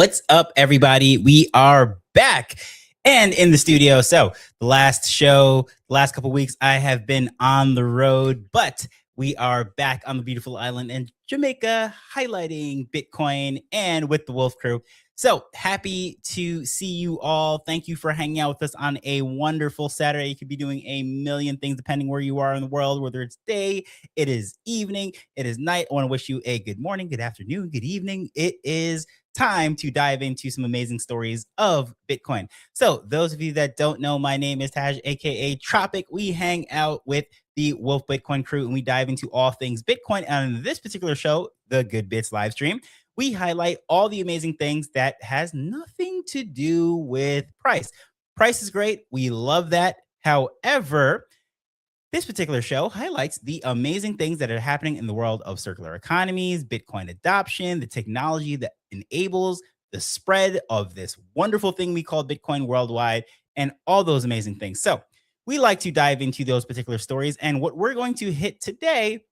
What's up, everybody? We are back and in the studio. So, the last couple weeks, I have been on the road, but we are back on the beautiful island in Jamaica, highlighting Bitcoin and with the Wolf Crew. So, happy to see you all. Thank you for hanging out with us on a wonderful Saturday. You could be doing a million things depending where you are in the world, whether it's day, it is evening, it is night. I want to wish you a good morning, good afternoon, good evening. It is time to dive into some amazing stories of Bitcoin. So, those of you that don't know, my name is Taj, aka Tropic. We hang out with the Wolf Bitcoin crew and we dive into all things Bitcoin. And in this particular show, the Good Bits live stream, we highlight all the amazing things that has nothing to do with price. Price is great. We love that. However, this particular show highlights the amazing things that are happening in the world of circular economies, Bitcoin adoption, the technology that enables the spread of this wonderful thing we call Bitcoin worldwide, and all those amazing things. So, we like to dive into those particular stories. And what we're going to hit today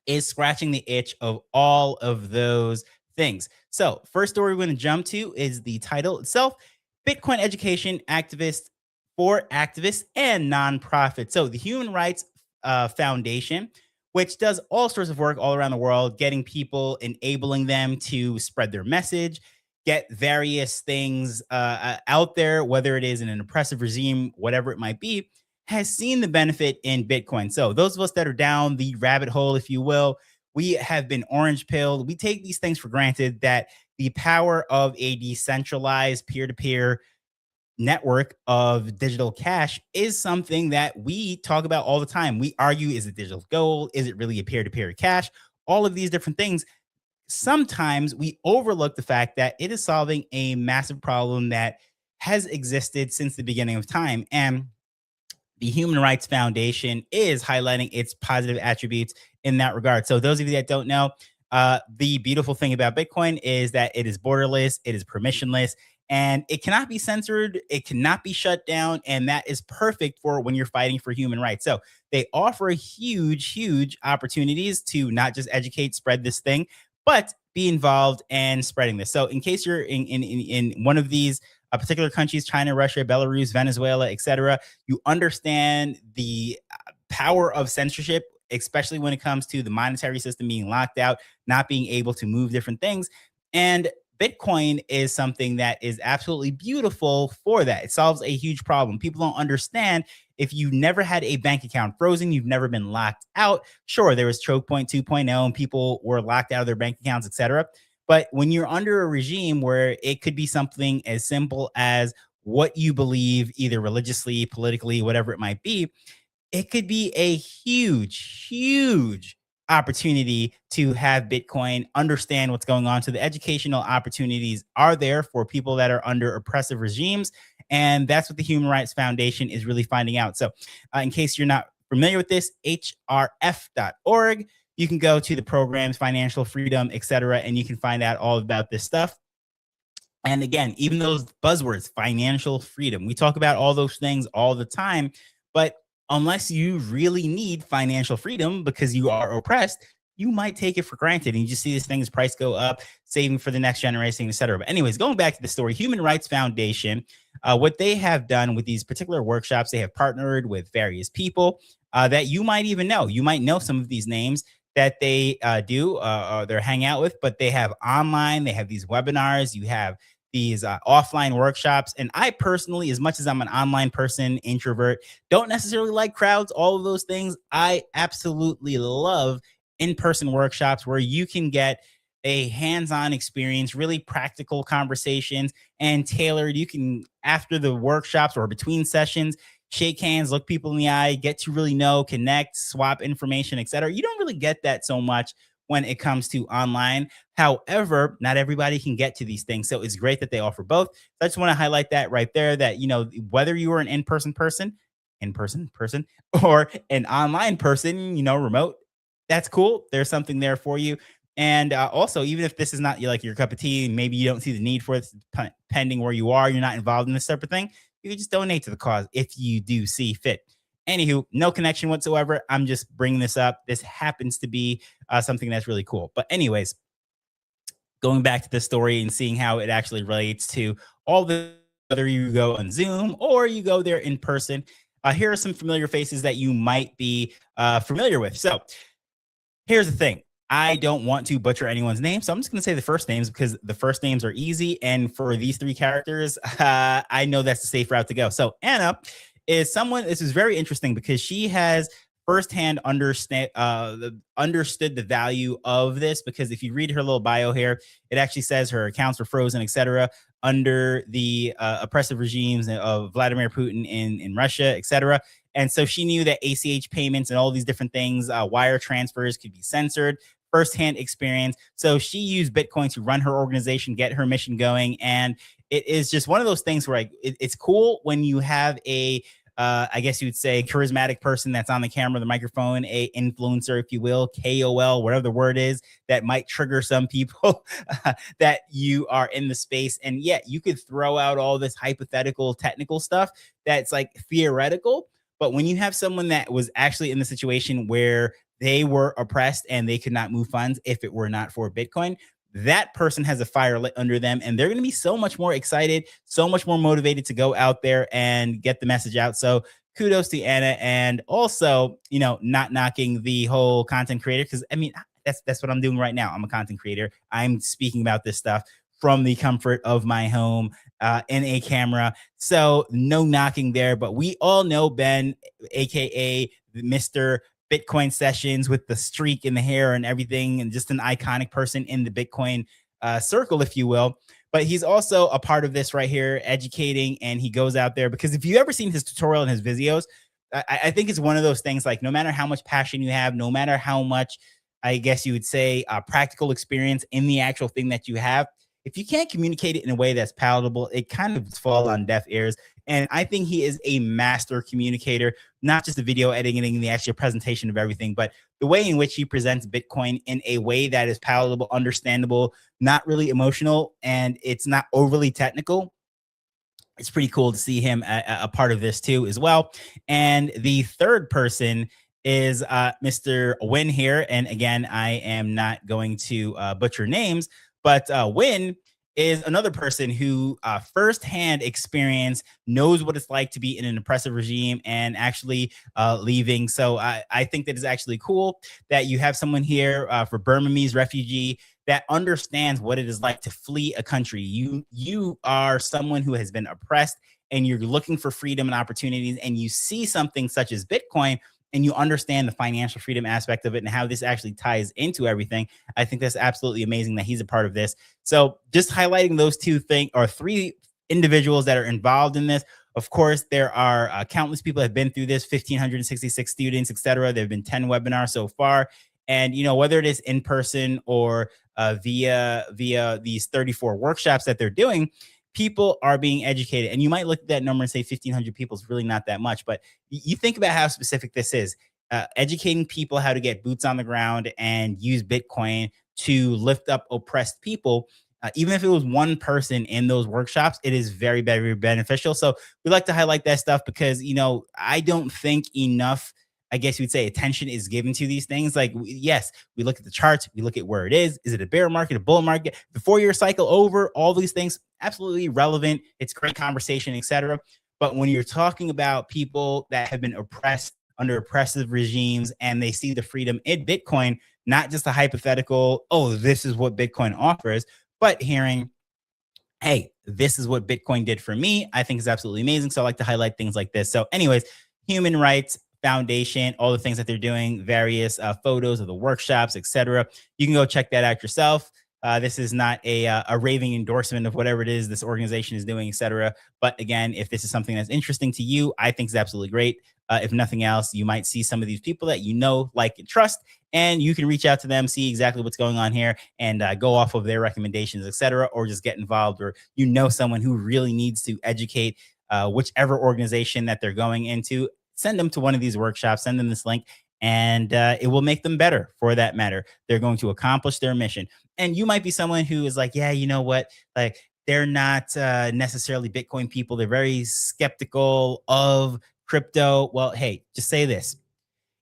is scratching the itch of all of those things. So, first story we're going to jump to is the title itself: Bitcoin education activists for activists and nonprofits. So, the Human Rights Foundation, which does all sorts of work all around the world, getting people, enabling them to spread their message, get various things out there, whether it is in an oppressive regime, whatever it might be, has seen the benefit in Bitcoin. So, those of us that are down the rabbit hole, if you will, we have been orange pilled. We take these things for granted that the power of a decentralized peer to peer network of digital cash is something that we talk about all the time. We argue, is it digital gold? Is it really a peer to peer cash? All of these different things. Sometimes we overlook the fact that it is solving a massive problem that has existed since the beginning of time. And the Human Rights Foundation is highlighting its positive attributes in that regard. So, those of you that don't know, the beautiful thing about Bitcoin is that it is borderless, it is permissionless, and it cannot be censored, it cannot be shut down. And that is perfect for when you're fighting for human rights. So, they offer huge opportunities to not just educate, spread this thing, but be involved and spreading this. So, in case you're in one of these particular countries, China, Russia, Belarus, Venezuela, etc., you understand the power of censorship, especially when it comes to the monetary system being locked out, not being able to move different things. And Bitcoin is something that is absolutely beautiful for that. It solves a huge problem. People don't understand, if you never had a bank account frozen, you've never been locked out. Sure, there was Choke Point 2.0 and people were locked out of their bank accounts, etc. But when you're under a regime where it could be something as simple as what you believe, either religiously, politically, whatever it might be, it could be a huge opportunity to have Bitcoin understand what's going on. So the educational opportunities are there for people that are under oppressive regimes. And that's what the Human Rights Foundation is really finding out. So in case you're not familiar with this, hrf.org, you can go to the programs, financial freedom, etc., and you can find out all about this stuff. And again, even those buzzwords, financial freedom, we talk about all those things all the time, but unless you really need financial freedom because you are oppressed, you might take it for granted and you just see this thing's price go up, saving for the next generation, et cetera. But anyways, going back to the story, Human Rights Foundation, what they have done with these particular workshops, they have partnered with various people that you might even know. You might know some of these names that they they're hang out with, but they have online, they have these webinars, you have these offline workshops. And I personally, as much as I'm an online person, introvert, don't necessarily like crowds, all of those things. I absolutely love in-person workshops where you can get a hands-on experience, really practical conversations, and tailored. You can, after the workshops or between sessions, shake hands, look people in the eye, get to really know, connect, swap information, etc. You don't really get that so much when it comes to online. However, not everybody can get to these things. So it's great that they offer both. So I just want to highlight that right there, that, whether you are an in-person person, or an online person, remote, that's cool. There's something there for you. And also, even if this is not like your cup of tea, maybe you don't see the need for it, pending where you are, you're not involved in this type of thing, you can just donate to the cause if you do see fit. Anywho, no connection whatsoever. I'm just bringing this up. This happens to be something that's really cool. But anyways, going back to the story and seeing how it actually relates to all the, whether you go on Zoom or you go there in person. Here are some familiar faces that you might be familiar with. So here's the thing. I don't want to butcher anyone's name, so I'm just going to say the first names because the first names are easy. And for these three characters, I know that's the safe route to go. So Anna is someone. This is very interesting because she has firsthand understood the value of this. Because if you read her little bio here, it actually says her accounts were frozen, etc., under the oppressive regimes of Vladimir Putin in Russia, etc. And so she knew that ACH payments and all these different things, wire transfers could be censored, firsthand experience. So she used Bitcoin to run her organization, get her mission going. And it is just one of those things where it's cool when you have a, I guess you would say, charismatic person that's on the camera, the microphone, a influencer, if you will, KOL, whatever the word is, that might trigger some people that you are in the space. And yet you could throw out all this hypothetical, technical stuff that's like theoretical. But when you have someone that was actually in the situation where they were oppressed and they could not move funds if it were not for Bitcoin, that person has a fire lit under them and they're going to be so much more excited, so much more motivated to go out there and get the message out. So kudos to Anna. And also, not knocking the whole content creator, because I mean, that's what I'm doing right now. I'm a content creator. I'm speaking about this stuff from the comfort of my home in a camera. So no knocking there, but we all know Ben, aka Mr. Bitcoin Sessions, with the streak in the hair and everything, and just an iconic person in the Bitcoin circle, if you will. But he's also a part of this right here, educating, and he goes out there because if you've ever seen his tutorial and his videos, I think it's one of those things, like no matter how much passion you have, no matter how much, I guess you would say, practical experience in the actual thing that you have, if you can't communicate it in a way that's palatable, it kind of falls on deaf ears. And I think he is a master communicator, not just the video editing and the actual presentation of everything, but the way in which he presents Bitcoin in a way that is palatable, understandable, not really emotional, and it's not overly technical. It's pretty cool to see him a part of this too as well. And the third person is Mr. Win here. And again, I am not going to butcher names, but Win is another person who firsthand experience knows what it's like to be in an oppressive regime and actually leaving. So I think that is actually cool that you have someone here for Burmese refugee that understands what it is like to flee a country. You are someone who has been oppressed and you're looking for freedom and opportunities, and you see something such as Bitcoin and you understand the financial freedom aspect of it and how this actually ties into everything. I think that's absolutely amazing that he's a part of this. So just highlighting those two things, or three individuals that are involved in this. Of course, there are countless people that have been through this, 1,566 students, etc. There have been 10 webinars so far. And, whether it is in person or via these 34 workshops that they're doing, people are being educated. And you might look at that number and say 1,500 people is really not that much, but you think about how specific this is. Educating people how to get boots on the ground and use Bitcoin to lift up oppressed people. Even if it was one person in those workshops, it is very, very beneficial. So we like to highlight that stuff because, I don't think enough, I guess you would say, attention is given to these things. Like, yes, we look at the charts, we look at where it is. Is it a bear market, a bull market, the 4-year cycle over? All these things, absolutely relevant. It's great conversation, etc. But when you're talking about people that have been oppressed under oppressive regimes and they see the freedom in Bitcoin, not just a hypothetical, oh, this is what Bitcoin offers, but hearing, hey, this is what Bitcoin did for me, I think is absolutely amazing. So I like to highlight things like this. So anyways, Human Rights Foundation, all the things that they're doing, various photos of the workshops, etc. You can go check that out yourself. This is not a raving endorsement of whatever it is this organization is doing, etc. But again, if this is something that's interesting to you, I think it's absolutely great. If nothing else, you might see some of these people that you know, like, and trust, and you can reach out to them, see exactly what's going on here, and go off of their recommendations, etc., or just get involved, or someone who really needs to educate whichever organization that they're going into. Send them to one of these workshops, send them this link, and it will make them better, for that matter. They're going to accomplish their mission. And you might be someone who is like, yeah, you know what? Like, they're not necessarily Bitcoin people. They're very skeptical of crypto. Well, hey, just say this.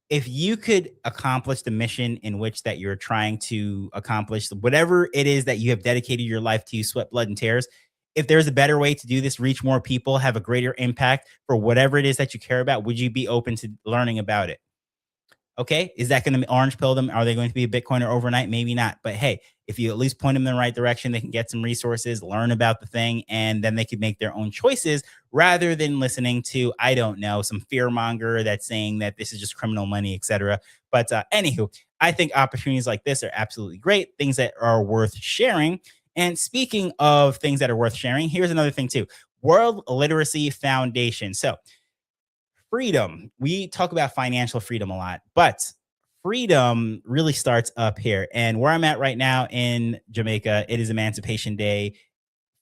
if you could accomplish the mission in which that you're trying to accomplish, whatever it is that you have dedicated your life to, sweat, blood, and tears, if there's a better way to do this, reach more people, have a greater impact for whatever it is that you care about, would you be open to learning about it? Okay, is that going to orange pill them? Are they going to be a Bitcoiner overnight? Maybe not. But hey, if you at least point them in the right direction, they can get some resources, learn about the thing, and then they can make their own choices rather than listening to, I don't know, some fear monger that's saying that this is just criminal money, etc. But anywho, I think opportunities like this are absolutely great, things that are worth sharing. And speaking of things that are worth sharing, here's another thing too. World Literacy Foundation. So freedom. We talk about financial freedom a lot, but freedom really starts up here. And where I'm at right now in Jamaica, it is Emancipation Day,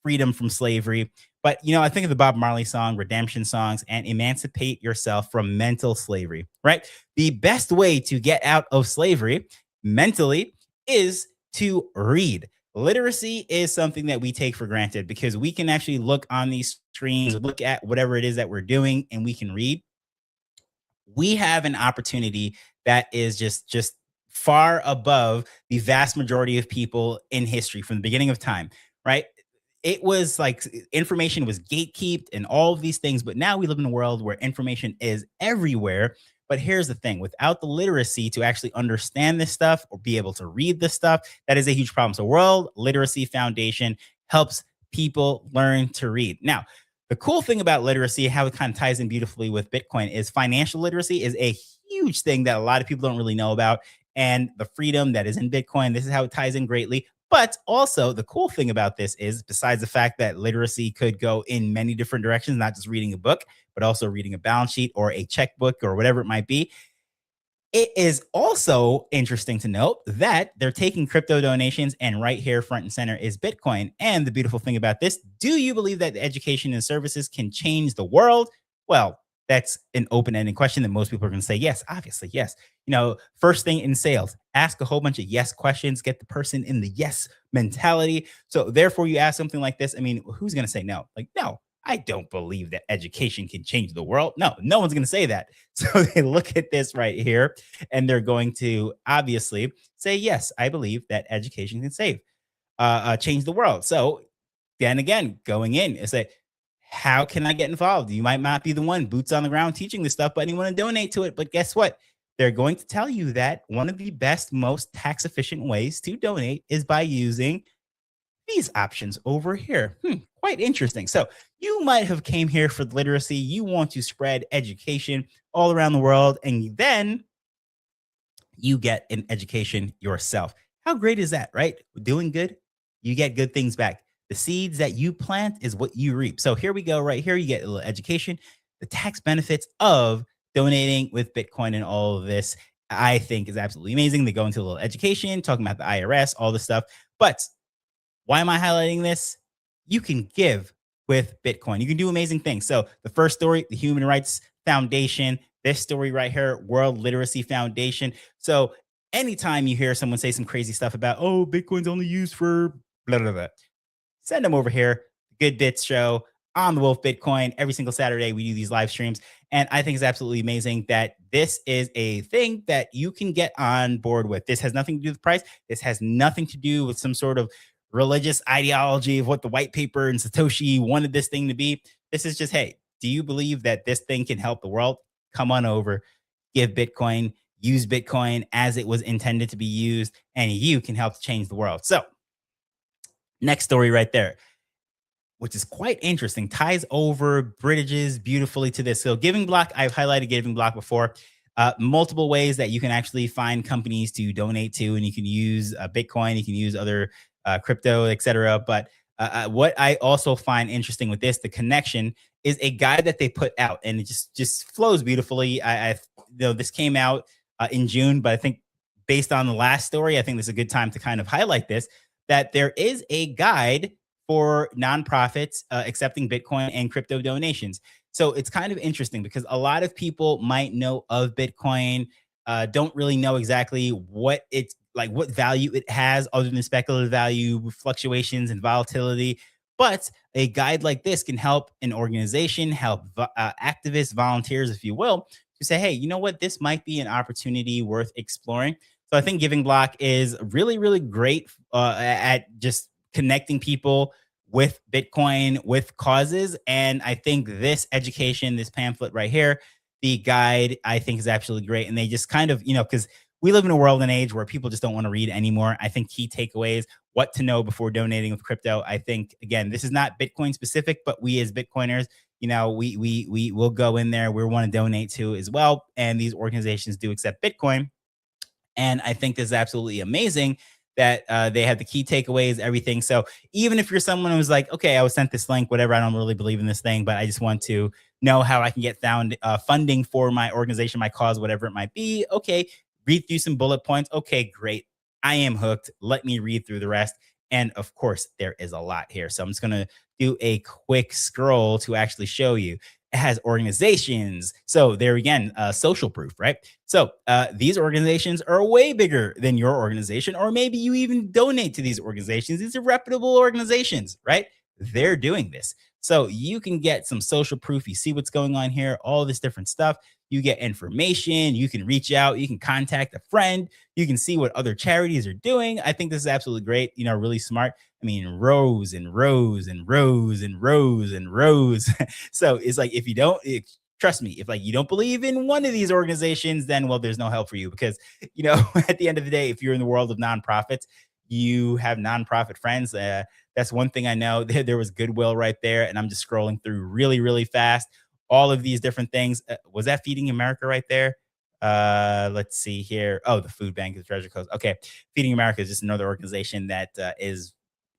freedom from slavery. But I think of the Bob Marley song, redemption songs, and emancipate yourself from mental slavery, right? The best way to get out of slavery mentally is to read. Literacy is something that we take for granted because we can actually look on these screens, look at whatever it is that we're doing, and we can read. We have an opportunity that is just far above the vast majority of people in history from the beginning of time, right? It was like information was gatekept and all of these things, but now we live in a world where information is everywhere. But here's the thing, without the literacy to actually understand this stuff or be able to read this stuff, that is a huge problem. So World Literacy Foundation helps people learn to read. Now, the cool thing about literacy, how it kind of ties in beautifully with Bitcoin, is financial literacy is a huge thing that a lot of people don't really know about. And the freedom that is in Bitcoin, this is how it ties in greatly. But also, the cool thing about this is, besides the fact that literacy could go in many different directions, not just reading a book, but also reading a balance sheet or a checkbook or whatever it might be, it is also interesting to note that they're taking crypto donations, and right here, front and center, is Bitcoin. And the beautiful thing about this, do you believe that education and services can change the world? Well, that's an open ended question that most people are going to say yes, obviously, yes. First thing in sales, ask a whole bunch of yes questions, get the person in the yes mentality. So, therefore, you ask something like this. I mean, who's going to say no? Like, no, I don't believe that education can change the world. No, no one's going to say that. So they look at this right here and they're going to obviously say, yes, I believe that education can change the world. So then again, going in and say, how can I get involved? You might not be the one boots on the ground teaching this stuff, but you want to donate to it. But guess what? They're going to tell you that one of the best, most tax efficient ways to donate is by using these options over here. Quite interesting. So you might have came here for literacy. You want to spread education all around the world, and then you get an education yourself. How great is that, right? Doing good, you get good things back. The seeds that you plant is what you reap. So here we go, right here. You get a little education, the tax benefits of donating with Bitcoin, and all of this, I think, is absolutely amazing. They go into a little education, talking about the IRS, all this stuff. But why am I highlighting this? You can give with Bitcoin. You can do amazing things. So the first story, the Human Rights Foundation, this story right here, World Literacy Foundation. So anytime you hear someone say some crazy stuff about, oh, Bitcoin's only used for blah, blah, blah, send them over here. Good Bits Show on the Wolf Bitcoin. Every single Saturday, we do these live streams. And I think it's absolutely amazing that this is a thing that you can get on board with. This has nothing to do with price. This has nothing to do with some sort of religious ideology of what the white paper and Satoshi wanted this thing to be. This is just, hey, do you believe that this thing can help the world? Come on over, give Bitcoin, use Bitcoin as it was intended to be used, and you can help change the world. So next story right there, which is quite interesting, ties over, bridges beautifully to this. So Giving Block, I've highlighted Giving Block before. Multiple ways that you can actually find companies to donate to, and you can use Bitcoin, you can use other crypto, etc. But what I also find interesting with this, the connection, is a guide that they put out, and it just flows beautifully. This came out in June, but I think based on the last story, I think this is a good time to kind of highlight this, that there is a guide for nonprofits accepting Bitcoin and crypto donations. So it's kind of interesting because a lot of people might know of Bitcoin, don't really know exactly what it's like, what value it has other than speculative value, fluctuations and volatility. But a guide like this can help an organization, help activists, volunteers, if you will, who say, hey, you know what, this might be an opportunity worth exploring. So I think Giving Block is really, really great at just connecting people with Bitcoin, with causes. And I think this education, this pamphlet right here, the guide, I think is absolutely great. And they just kind of, because we live in a world and age where people just don't want to read anymore. I think key takeaways, what to know before donating with crypto. I think, again, this is not Bitcoin specific, but we as Bitcoiners, we will go in there. We want to donate to as well. And these organizations do accept Bitcoin. And I think this is absolutely amazing that they have the key takeaways, everything. So even if you're someone who's like, okay, I was sent this link, whatever, I don't really believe in this thing, but I just want to know how I can get found funding for my organization, my cause, whatever it might be. Okay, read through some bullet points. Okay, great. I am hooked. Let me read through the rest. And of course, there is a lot here. So I'm just going to do a quick scroll to actually show you. It has organizations. So there again, social proof, right? So these organizations are way bigger than your organization, or maybe you even donate to these organizations. These are reputable organizations, right? They're doing this. So you can get some social proof. You see what's going on here, all this different stuff. You get information. You can reach out. You can contact a friend. You can see what other charities are doing. I think this is absolutely great. Really smart. I mean, rows and rows and rows and rows and rows. So it's like, if you don't, trust me, if like you don't believe in one of these organizations, then well, there's no help for you, because at the end of the day, if you're in the world of nonprofits, you have nonprofit friends. That's one thing I know. There was Goodwill right there, and I'm just scrolling through really, really fast. All of these different things. Was that Feeding America right there? Let's see here. Oh, the Food Bank, the Treasure Coast. Okay, Feeding America is just another organization that is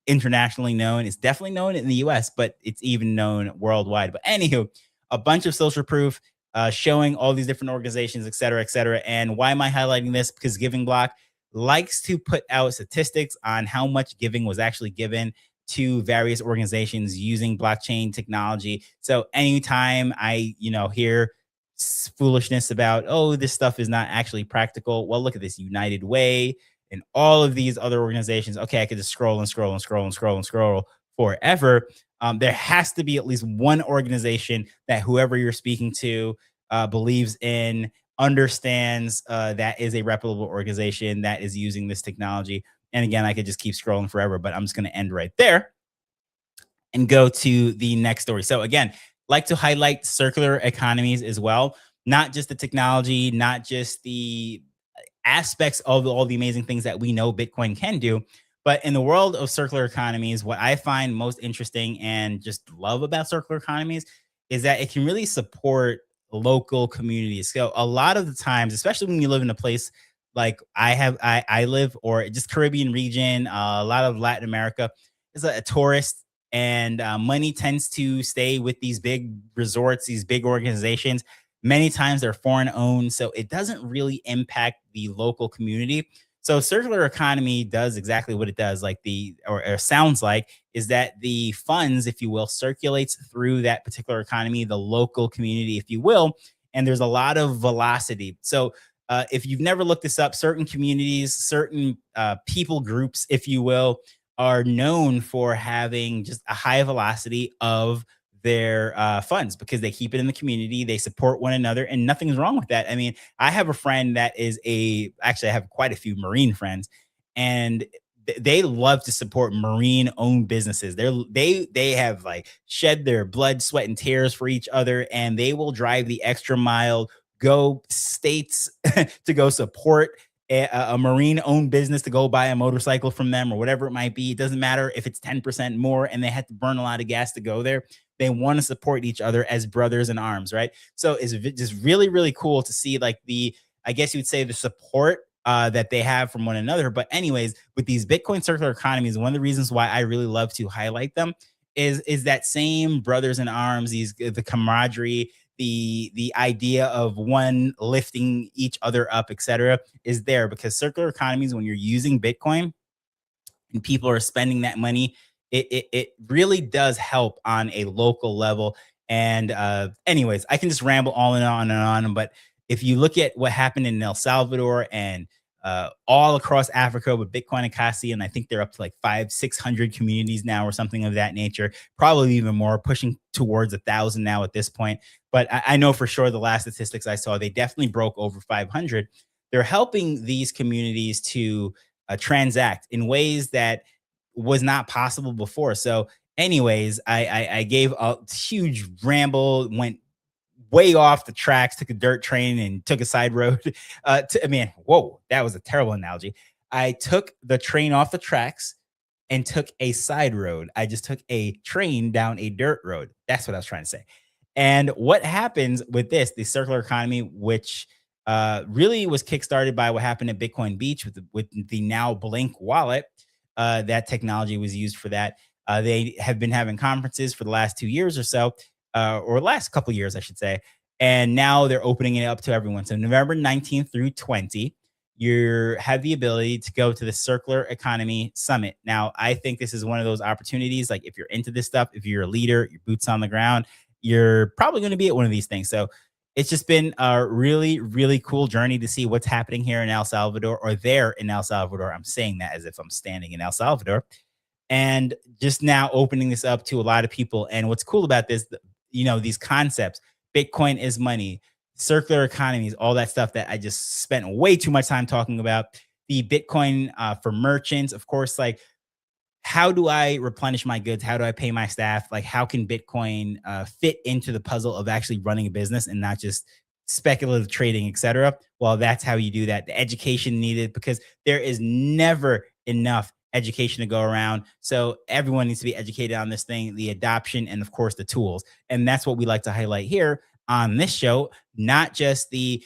internationally known. It's definitely known in the US, but it's even known worldwide. But anywho, a bunch of social proof showing all these different organizations, et cetera, et cetera. And why am I highlighting this? Because Giving Block likes to put out statistics on how much giving was actually given to various organizations using blockchain technology. So anytime I, hear foolishness about, oh, this stuff is not actually practical. Well, look at this United Way and all of these other organizations. Okay, I could just scroll and scroll and scroll and scroll and scroll forever. There has to be at least one organization that whoever you're speaking to believes in, understands that is a reputable organization that is using this technology. And again, I could just keep scrolling forever, but I'm just going to end right there and go to the next story. So again, like to highlight circular economies as well, not just the technology, not just the aspects of all the amazing things that we know Bitcoin can do. But in the world of circular economies, what I find most interesting and just love about circular economies is that it can really support local communities. So a lot of the times, especially when you live in a place like I live, or just Caribbean region, a lot of Latin America, is a tourist, and money tends to stay with these big resorts, these big organizations. Many times they're foreign owned, so it doesn't really impact the local community. So circular economy does exactly what it does, like or sounds like, is that the funds, if you will, circulates through that particular economy, the local community, if you will, and there's a lot of velocity. So if you've never looked this up, certain communities, certain people groups, if you will, are known for having just a high velocity of their funds, because they keep it in the community, they support one another, and nothing's wrong with that. I mean, I have a friend that is actually, I have quite a few Marine friends, and they love to support Marine owned businesses. They have like shed their blood, sweat, and tears for each other, and they will drive the extra mile, go states to go support a Marine owned business, to go buy a motorcycle from them or whatever it might be. It doesn't matter if it's 10% more and they had to burn a lot of gas to go there. They want to support each other as brothers in arms, right? So it's just really, really cool to see, like, I guess you would say, the support that they have from one another. But anyways, with these Bitcoin circular economies, one of the reasons why I really love to highlight them is that same brothers in arms, the camaraderie, the idea of one lifting each other up, etc., is there, because circular economies, when you're using Bitcoin and people are spending that money, it really does help on a local level. And anyways, I can just ramble on and on and on, but if you look at what happened in El Salvador and all across Africa with Bitcoin Akasi, and I think they're up to like 500-600 communities now or something of that nature, probably even more, pushing towards 1,000 now at this point. But I know for sure the last statistics I saw, they definitely broke over 500. They're helping these communities to transact in ways that was not possible before. So, anyways, I gave a huge ramble, went way off the tracks, took a dirt train and took a side road. I mean, whoa, that was a terrible analogy. I took the train off the tracks and took a side road. I just took a train down a dirt road. That's what I was trying to say. And what happens with this, the circular economy, which really was kickstarted by what happened at Bitcoin Beach with the now Blink wallet. That technology was used for that. They have been having conferences for the last 2 years or so, or last couple years, I should say. And now they're opening it up to everyone. So November 19th through 20, you have the ability to go to the Circular Economy Summit. Now, I think this is one of those opportunities. Like if you're into this stuff, if you're a leader, your boots on the ground, you're probably going to be at one of these things. So it's just been a really, really cool journey to see what's happening here in El Salvador, or there in El Salvador. I'm saying that as if I'm standing in El Salvador, and just now opening this up to a lot of people. And what's cool about this, these concepts, Bitcoin is money, circular economies, all that stuff that I just spent way too much time talking about. The Bitcoin for merchants, of course, like how do I replenish my goods? How do I pay my staff? Like, how can Bitcoin fit into the puzzle of actually running a business and not just speculative trading, etc.? Well, that's how you do that. The education needed, because there is never enough education to go around. So everyone needs to be educated on this thing, the adoption, and of course the tools. And that's what we like to highlight here on this show, not just the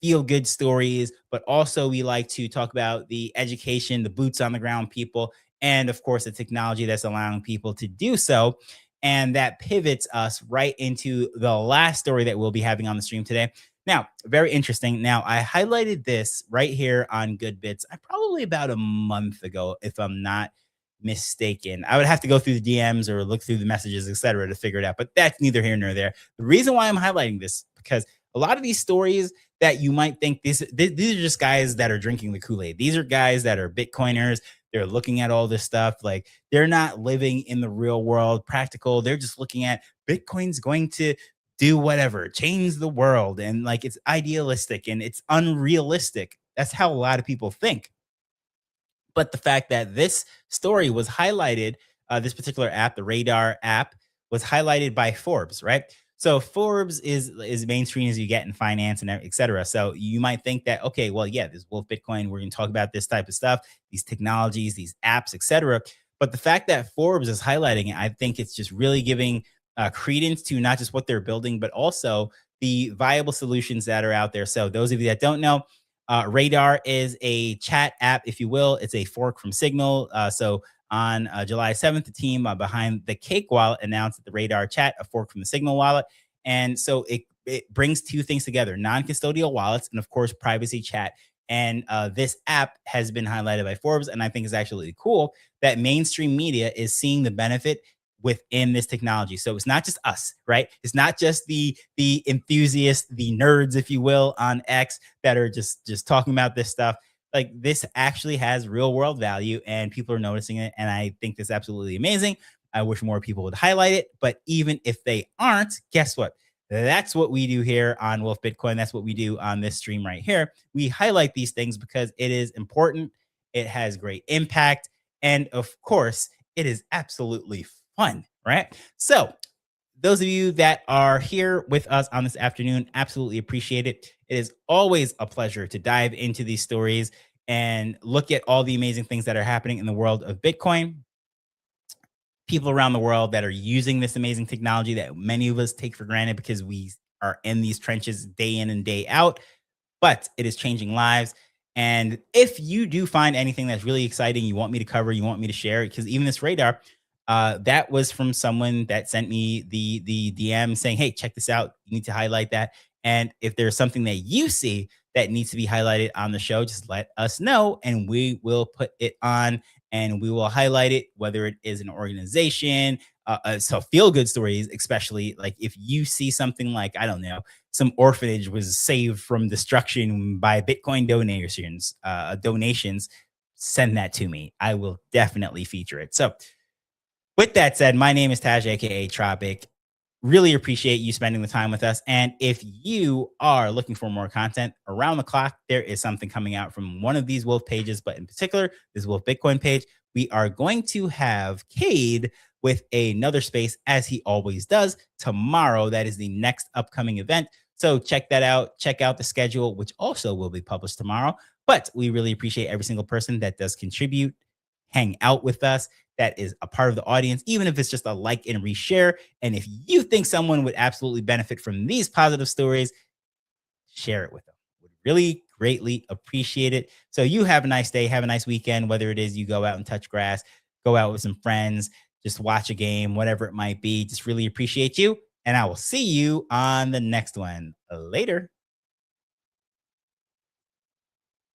feel good stories, but also we like to talk about the education, the boots on the ground people, and of course the technology that's allowing people to do so. And that pivots us right into the last story that we'll be having on the stream today. Now, very interesting. Now, I highlighted this right here on Good Bits, probably about a month ago, if I'm not mistaken. I would have to go through the DMs or look through the messages, etc., to figure it out. But that's neither here nor there. The reason why I'm highlighting this, because a lot of these stories that you might think these are just guys that are drinking the Kool-Aid. These are guys that are Bitcoiners. They're looking at all this stuff. Like, they're not living in the real world, practical. They're just looking at Bitcoin's going to do whatever, change the world. And like, it's idealistic and it's unrealistic. That's how a lot of people think. But the fact that this story was highlighted, this particular app, the Radar app, was highlighted by Forbes, right? So Forbes is mainstream as you get in finance and et cetera. So you might think that, okay, well, yeah, this Wolf Bitcoin, we're going to talk about this type of stuff, these technologies, these apps, et cetera. But the fact that Forbes is highlighting it, I think it's just really giving credence to not just what they're building, but also the viable solutions that are out there. So those of you that don't know, Radar is a chat app, if you will. It's a fork from Signal. So on July 7th, the team behind the Cake wallet announced that the Radar chat, a fork from the Signal wallet. And so it brings two things together: non-custodial wallets and, of course, privacy chat. And this app has been highlighted by Forbes. And I think it's actually cool that mainstream media is seeing the benefit within this technology. So it's not just us, right? It's not just the enthusiasts, the nerds, if you will, on X that are just talking about this stuff. Like, this actually has real world value and people are noticing it. And I think this is absolutely amazing. I wish more people would highlight it. But even if they aren't, guess what? That's what we do here on Wolf Bitcoin. That's what we do on this stream right here. We highlight these things because it is important. It has great impact. And of course, it is absolutely fun, right? So those of you that are here with us on this afternoon, absolutely appreciate it. It is always a pleasure to dive into these stories and look at all the amazing things that are happening in the world of Bitcoin. People around the world that are using this amazing technology that many of us take for granted because we are in these trenches day in and day out, but it is changing lives. And if you do find anything that's really exciting, you want me to cover, you want me to share, because even this Radar, that was from someone that sent me the DM saying, hey, check this out. You need to highlight that. And if there's something that you see that needs to be highlighted on the show, just let us know and we will put it on and we will highlight it, whether it is an organization. So feel good stories, especially like if you see something like, I don't know, some orphanage was saved from destruction by Bitcoin donations, send that to me. I will definitely feature it. So, with that said, my name is Taj, aka Tropic. Really appreciate you spending the time with us. And if you are looking for more content around the clock, there is something coming out from one of these Wolf pages, but in particular, this Wolf Bitcoin page. We are going to have Cade with another space, as he always does, tomorrow. That is the next upcoming event. So check that out. Check out the schedule, which also will be published tomorrow. But we really appreciate every single person that does contribute, hang out with us, that is a part of the audience, even if it's just a like and reshare. And if you think someone would absolutely benefit from these positive stories, share it with them. Would really greatly appreciate it. So you have a nice day, have a nice weekend, whether it is you go out and touch grass, go out with some friends, just watch a game, whatever it might be. Just really appreciate you. And I will see you on the next one. Later.